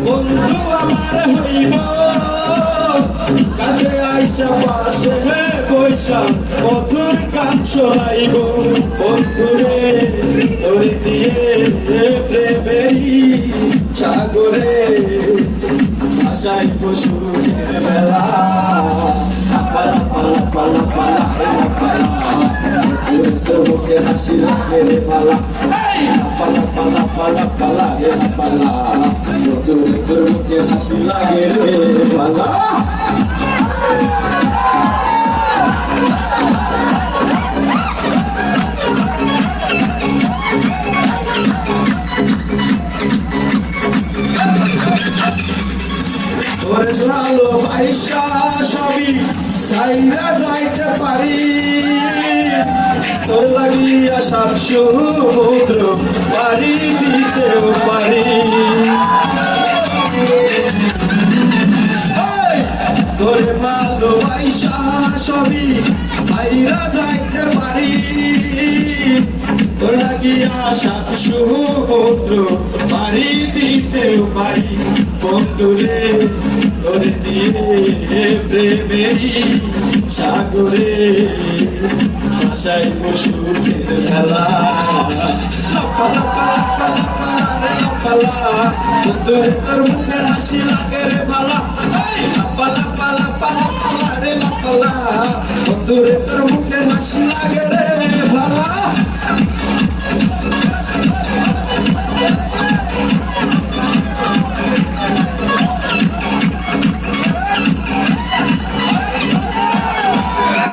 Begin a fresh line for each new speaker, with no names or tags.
বন্ধু আমার হইব কাছে আইসা পাশে বৈশা মধুর গান শোনাইব বন্ধুরে তোরে দিয়ে প্রেমেরই সাগরে আশাই পশুর মেলা পালা পালা পালা পালা পালা তোর মুখে হাসি লাগে রে পালা পালা পালা পালা পালা রে পালা তোর মুখে হাসি লাগে রে পালা তোরে ভালোবাসা সবই সাইরা যাইতে পারি তোর লাগিয়া সাত সমুদ্র পারি দিতেও পারি তোরে ভালোবাসা সবই সাইরা যাইতে পারি তোর লাগিয়া সাত সমুদ্র পারি দিতেও পারি বন্ধুরে তোরে দিয়ে প্রেমেরই সাগরে আশায় পশুদের খেলা পালা পালা পালা পালা রে পালা বন্ধুরে তোর মুখের হাসি লাগে রে পালা পালা পালা পালা পালা রে পালা বন্ধুরে তোর